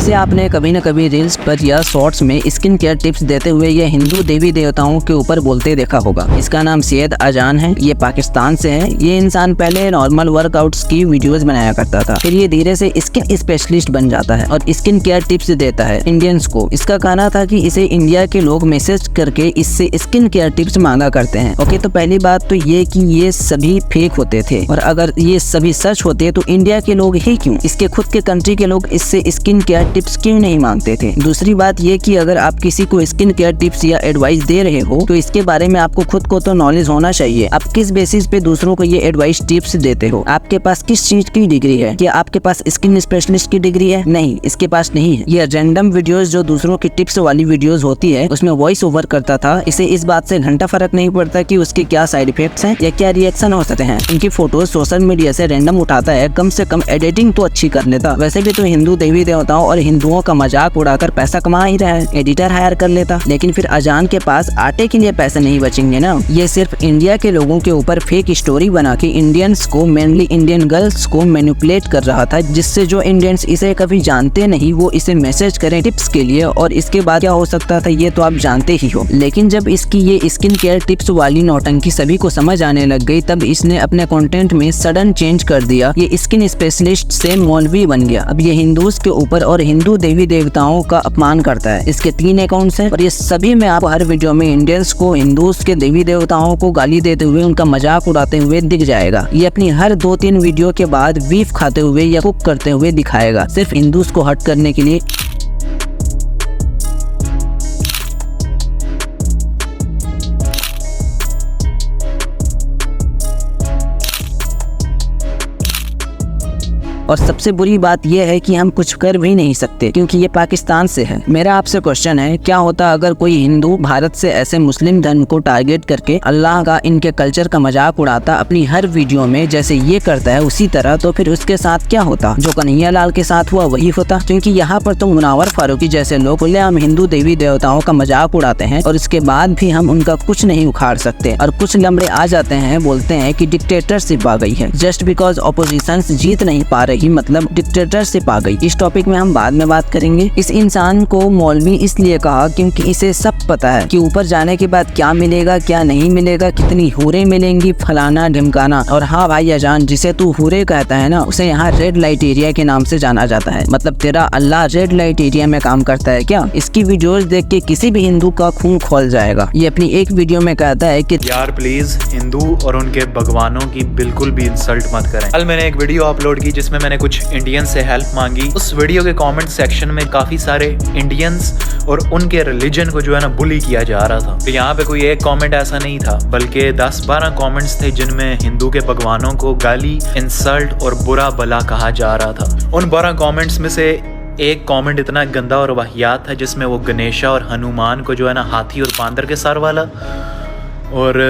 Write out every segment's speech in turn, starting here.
इसे आपने कभी न कभी रील्स पर या शॉर्ट्स में स्किन केयर टिप्स देते हुए ये हिंदू देवी देवताओं के ऊपर बोलते देखा होगा। इसका नाम सैयद अजान है, ये पाकिस्तान से है। ये इंसान पहले नॉर्मल वर्कआउट्स की वीडियोस बनाया करता था, फिर ये धीरे से स्किन स्पेशलिस्ट बन जाता है और स्किन केयर टिप्स देता है इंडियंस को। इसका कहना था कि इसे इंडिया के लोग मैसेज करके इससे स्किन केयर टिप्स मांगा करते हैं। ओके, तो पहली बात तो ये कि ये सभी फेक होते थे, और अगर ये सभी सच होते तो इंडिया के लोग ही क्यों, इसके खुद के कंट्री के लोग इससे स्किन केयर टिप्स क्यों नहीं मांगते थे। दूसरी बात ये कि अगर आप किसी को स्किन केयर टिप्स या एडवाइस दे रहे हो तो इसके बारे में आपको खुद को तो नॉलेज होना चाहिए। आप किस बेसिस पे दूसरों को ये एडवाइस टिप्स देते हो? आपके पास किस चीज की डिग्री है? क्या आपके पास स्किन स्पेशलिस्ट की डिग्री है? नहीं, इसके पास नहीं है। ये रैंडम वीडियोस जो दूसरों की टिप्स वाली वीडियोस होती है उसमें वॉइस ओवर करता था। इसे इस बात से घंटा फर्क नहीं पड़ता कि उसके क्या साइड इफेक्ट्स हैं या क्या रिएक्शन हो सकते हैं। इनकी फोटोज सोशल मीडिया से रैंडम उठाता है, कम से कम एडिटिंग तो अच्छी कर लेता। वैसे भी तो हिंदू देवी देवताओं और हिंदुओं का मजाक उड़ाकर पैसा कमा ही रहा है, एडिटर हायर कर लेता। लेकिन फिर अजान के पास आटे के लिए पैसे नहीं बचेंगे ना। ये सिर्फ इंडिया के लोगों के ऊपर फेक स्टोरी बना के इंडियंस को, मेनली इंडियन गर्ल्स को मैनिपुलेट कर रहा था, जिससे जो इंडियंस इसे कभी जानते नहीं वो इसे मैसेज करें टिप्स के लिए। और इसके बाद क्या हो सकता था ये तो आप जानते ही हो। लेकिन जब इसकी ये स्किन केयर टिप्स वाली नौटंकी सभी को समझ आने लग गई, तब इसने अपने कंटेंट में सडन चेंज कर दिया। ये स्किन स्पेशलिस्ट से मौलवी बन गया। अब ये हिंदूज के ऊपर और हिंदू देवी देवताओं का अपमान करता है। इसके 3 अकाउंट्स हैं और ये सभी में आप हर वीडियो में इंडियंस को, हिंदूज के देवी देवताओं को गाली देते हुए, उनका मजाक उड़ाते हुए दिख जाएगा। ये अपनी हर 2-3 वीडियो के बाद बीफ खाते हुए या कुक करते हुए दिखाएगा, सिर्फ हिंदूज को हट करने के लिए। और सबसे बुरी बात यह है कि हम कुछ कर भी नहीं सकते क्योंकि ये पाकिस्तान से है। मेरा आपसे क्वेश्चन है, क्या होता अगर कोई हिंदू भारत से ऐसे मुस्लिम धर्म को टारगेट करके अल्लाह का, इनके कल्चर का मजाक उड़ाता अपनी हर वीडियो में, जैसे ये करता है उसी तरह? तो फिर उसके साथ क्या होता? जो कन्हैया लाल के साथ हुआ वही होता। क्योंकि यहाँ पर तो मुनावर फारूकी जैसे लोग खुलेआम हिंदू देवी देवताओं का मजाक उड़ाते हैं और इसके बाद भी हम उनका कुछ नहीं उखाड़ सकते। और कुछ लम्बे आ जाते हैं, बोलते हैं कि डिक्टेटरशिप आ गई है जस्ट बिकॉज ऑपोजिशन जीत नहीं पा रही, मतलब डिक्टेटरशिप आ गई। इस टॉपिक में हम बाद में बात करेंगे। इस इंसान को मौलवी इसलिए कहा क्योंकि इसे सब पता है कि ऊपर जाने के बाद क्या मिलेगा, क्या नहीं मिलेगा, कितनी हुरे मिलेंगी, फलाना ढिमकाना। और हाँ भाई अजान, जिसे तू हुरे कहता है ना, उसे यहाँ रेड लाइट एरिया के नाम से जाना जाता है। मतलब तेरा अल्लाह रेड लाइट एरिया में काम करता है क्या? इसकी वीडियोस देख के किसी भी हिंदू का खून खोल जाएगा। ये अपनी एक वीडियो में कहता है कि यार प्लीज हिंदू और उनके भगवानों की बिल्कुल भी इंसल्ट मत करें। कल मैंने एक वीडियो अपलोड की जिसमें मैंने कुछ इंडियन से हेल्प मांगी। उस वीडियो के कमेंट सेक्शन में काफी सारे इंडियंस और उनके रिलीजन को जो है ना बुली किया जा रहा था। तो यहाँ पे कोई एक कमेंट ऐसा नहीं था, बल्कि 10-12 कमेंट्स थे जिनमें हिंदू के भगवानों को गाली, इंसल्ट और बुरा भला कहा जा रहा था। उन 12 कमेंट्स में से एक कमेंट इतना गंदा और वाहियात था जिसमें वो गणेशा और हनुमान को जो है ना हाथी और बांदर के सर वाला और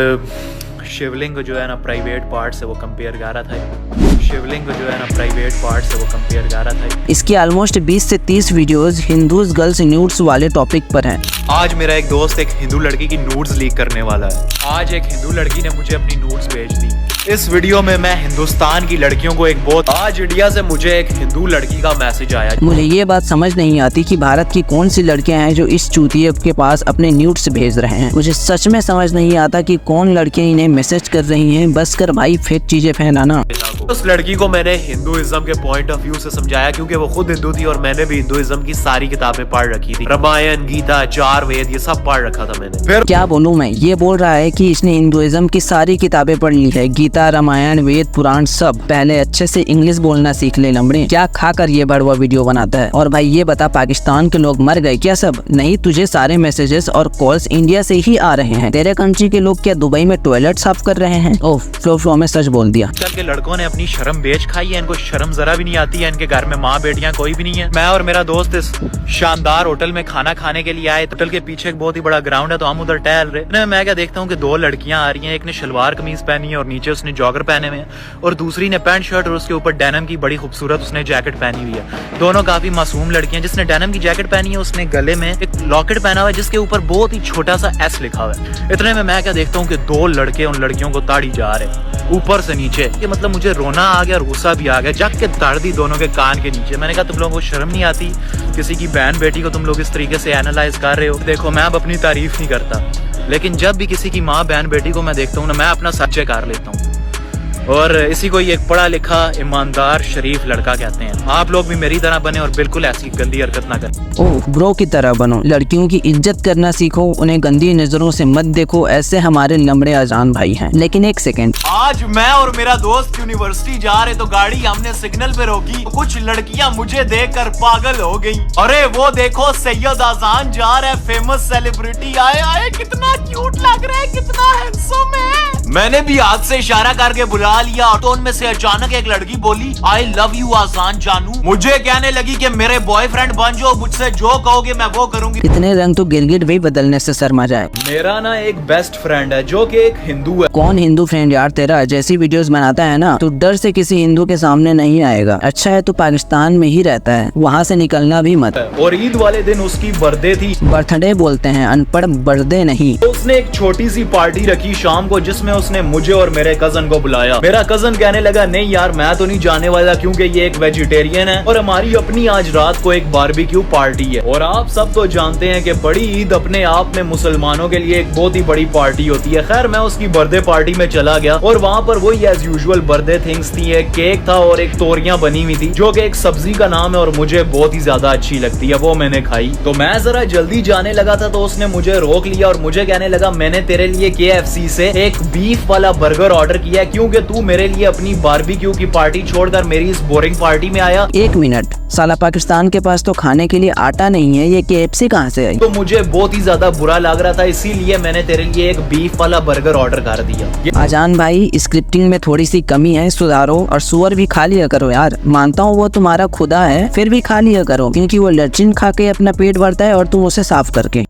शिवलिंग को जो है ना प्राइवेट पार्ट से वो कंपेयर कर रहा था। शिवलिंग को जो है ना प्राइवेट पार्ट से वो कंपेयर कर रहा था। इसकी ऑलमोस्ट 20 से 30 वीडियोस हिंदूज गर्ल्स न्यूड्स वाले टॉपिक पर हैं। आज मेरा एक दोस्त एक हिंदू लड़की की नूड्स लीक करने वाला है। आज एक हिंदू लड़की ने मुझे अपनी नूड्स भेज दी। इस वीडियो में मैं हिंदुस्तान की लड़कियों को आज इंडिया से मुझे एक हिंदू लड़की का मैसेज आया। मुझे ये बात समझ नहीं आती कि भारत की कौन सी लड़कियां हैं जो इस चूतिए के पास अपने न्यूड्स भेज रहे हैं। मुझे सच में समझ नहीं आता कि कौन लड़कियां इन्हें मैसेज कर रही हैं। बस कर भाई फेक चीजें फैलाना। उस लड़की को मैंने हिंदुइज्म के पॉइंट ऑफ व्यू से समझाया क्योंकि वो खुद हिंदू थी और मैंने भी हिंदुइज्म की सारी किताबें पढ़ रखी थी। रामायण, गीता, 4 वेद, ये सब पढ़ रखा था मैंने। फिर क्या बोलूं मैं, ये बोल रहा है कि इसने हिंदुइज्म की सारी किताबें पढ़ ली है, गीता, रामायण, वेद, पुराण सब। पहले अच्छे से इंग्लिश बोलना सीख ले लंबड़े। क्या खाकर ये बड़वा वीडियो बनाता है? और भाई ये बता, पाकिस्तान के लोग मर गए क्या सब? नहीं, तुझे सारे मैसेजेस और कॉल्स इंडिया से ही आ रहे हैं। तेरे कंट्री के लोग क्या दुबई में टॉयलेट साफ कर रहे हैं? ओह फ्लो में सच बोल दिया। आजकल के लड़कों ने अपनी शर्म बेच खाई है। इनको शर्म जरा भी नहीं आती है। इनके घर में माँ बेटियां कोई भी नहीं है। मैं और मेरा दोस्त इस शानदार होटल में खाना खाने के लिए आए। होटल के पीछे एक बहुत ही बड़ा ग्राउंड है तो हम उधर टहल रहे। मैं क्या देखता हूँ कि 2 लड़कियां आ रही हैं। एक ने शलवार कमीज पहनी है और नीचे उसने जॉगर पहने हुए हैं और दूसरी ने पैंट शर्ट और उसके ऊपर डेनिम की बड़ी खूबसूरत उसने जैकेट पहनी हुई है। दोनों काफी मासूम लड़कियां। जिसने डेनिम की जैकेट पहनी है उसने गले में एक लॉकेट पहना हुआ है जिसके ऊपर बहुत ही छोटा सा एस लिखा हुआ है। इतने में मैं क्या देखता हूँ कि दो लड़के उन लड़कियों को ताड़ी जा रहे ऊपर से नीचे। ये मतलब मुझे रोना आ गया और गुस्सा भी आ गया। जग के ताड़ दी दोनों के कान के नीचे। मैंने कहा तुम लोगों को शर्म नहीं आती? किसी की बहन बेटी को तुम लोग इस तरीके से एनालाइज कर रहे हो। देखो मैं अब अपनी तारीफ नहीं करता, लेकिन जब भी किसी की माँ बहन बेटी को मैं देखता हूँ ना, मैं अपना सच चेक कर लेता हूँ। और इसी को एक पढ़ा लिखा ईमानदार शरीफ लड़का कहते हैं। आप लोग भी मेरी तरह बने और बिल्कुल ऐसी गंदी हरकत ना करें। ओह ब्रो की तरह बनो, लड़कियों की इज्जत करना सीखो, उन्हें गंदी नजरों से मत देखो। ऐसे हमारे नम्रे अजान भाई हैं। लेकिन एक सेकंड, आज मैं और मेरा दोस्त यूनिवर्सिटी जा रहे तो गाड़ी हमने सिग्नल पे रोकी तो कुछ लड़कियां मुझे देखकर पागल हो गई। अरे वो देखो सैयद आजान जा रहा है, फेमस सेलिब्रिटी। आए आए कितना क्यूट लग रहा है, कितना हैंडसम है। मैंने भी हाथ से इशारा करके बुला लिया तो उनमें से अचानक एक लड़की बोली आई लव यू आजान जानू। मुझे कहने लगी कि मेरे बॉयफ्रेंड बन जाओ, मुझसे जो कहोगे मैं वो करूंगी। कितने रंग तो गिरगिट भी बदलने से शर्मा जाए। मेरा ना एक बेस्ट फ्रेंड है जो कि एक हिंदू है। कौन हिंदू फ्रेंड यार तेरा? जैसी वीडियोस बनाता है ना तो डर से किसी हिंदू के सामने नहीं आएगा। अच्छा है तो पाकिस्तान में ही रहता है, वहाँ से निकलना भी मत। और ईद वाले दिन उसकी बर्थडे थी। बर्थडे बोलते हैं, अनपढ़ बर्थडे नहीं। तो उसने एक छोटी सी पार्टी रखी शाम को जिसमें उसने मुझे और मेरे कजन को बुलाया। मेरा कजन कहने लगा नहीं यार मैं तो नहीं जाने वाला क्योंकि ये एक वेजिटेरियन है और हमारी अपनी आज रात को एक बारबेक्यू पार्टी है। और आप सब तो जानते हैं कि बड़ी ईद अपने आप में मुसलमानों के लिए एक बहुत ही बड़ी पार्टी होती है। खैर मैं उसकी बर्थडे पार्टी में चला गया और वहाँ पर वही एज यूजुअल बर्थडे थिंग्स थी। एक केक था और एक तोरियां बनी हुई थी जो कि एक सब्जी का नाम है और मुझे बहुत ही ज्यादा अच्छी लगती है, वो मैंने खाई। तो मैं जरा जल्दी जाने लगा था तो उसने मुझे रोक लिया और मुझे कहने लगा मैंने तेरे लिए KFC से एक बीफ वाला बर्गर ऑर्डर किया क्योंकि तू मेरे लिए अपनी बारबेक्यू की पार्टी छोड़कर मेरी इस बोरिंग पार्टी में आया। एक मिनट, साला पाकिस्तान के पास तो खाने के लिए आटा नहीं है, ये KFC कहाँ से आई? तो मुझे बहुत ही ज्यादा बुरा लग रहा था, इसीलिए मैंने तेरे लिए एक बीफ वाला बर्गर ऑर्डर कर दिया। आजान भाई स्क्रिप्टिंग में थोड़ी सी कमी है, सुधारो। और सुअर भी खा लिया करो यार, मानता हूँ वो तुम्हारा खुदा है, फिर भी खा लिया करो क्योंकि वो लचिन खा के अपना पेट भरता है और तुम उसे साफ करके।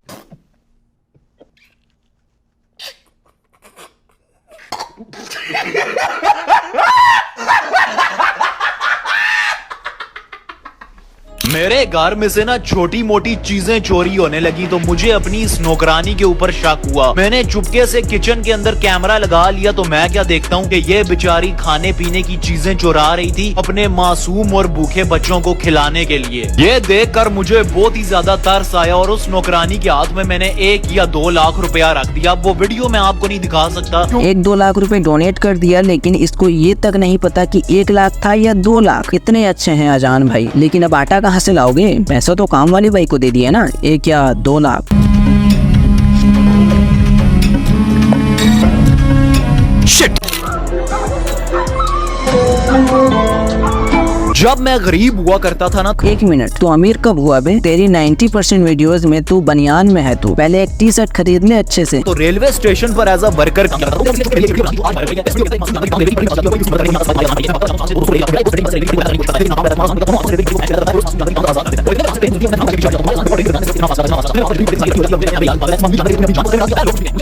मेरे घर में से ना छोटी मोटी चीजें चोरी होने लगी तो मुझे अपनी इस नौकरानी के ऊपर शक हुआ। मैंने चुपके से किचन के अंदर कैमरा लगा लिया तो मैं क्या देखता हूँ कि ये बेचारी खाने पीने की चीजें चुरा रही थी अपने मासूम और भूखे बच्चों को खिलाने के लिए। ये देखकर मुझे बहुत ही ज्यादा तरस आया और उस नौकरानी के हाथ में मैंने 1 या 2 लाख रुपया रख दिया। वो वीडियो मैं आपको नहीं दिखा सकता। 1-2 लाख रुपए डोनेट कर दिया, लेकिन इसको ये तक नहीं पता कि 1 लाख था या 2 लाख। कितने अच्छे हैं आजान भाई, लेकिन अब आटा कहाँ से लाओगे? पैसा तो काम वाली बाई को दे दिया ना, 1 या 2 लाख। शिट। जब मैं गरीब हुआ करता था ना। 1 मिनट, तू अमीर कब हुआ बे? तेरी 90% वीडियोस में तू बनियान में है। तू पहले एक टी-शर्ट खरीद ले अच्छे से। तो रेलवे स्टेशन पर एज अ वर्कर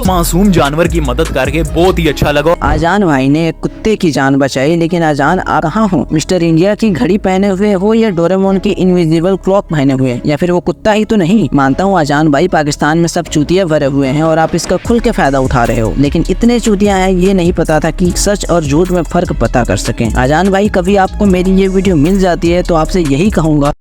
मासूम जानवर की मदद करके बहुत ही अच्छा लगा। आजान भाई ने एक कुत्ते की जान बचाई, लेकिन आजान आप कहाँ हो? मिस्टर इंडिया की घड़ी पहने हुए हो या डोरेमोन की इनविजिबल क्लॉक पहने हुए, या फिर वो कुत्ता ही तो नहीं? मानता हूँ आजान भाई पाकिस्तान में सब चूतिया भरे हुए हैं और आप इसका खुल के फायदा उठा रहे हो, लेकिन इतने चूतिया हैं ये नहीं पता था कि सच और झूठ में फर्क पता कर सकें। आजान भाई कभी आपको मेरी ये वीडियो मिल जाती है तो आपसे यही कहूँगा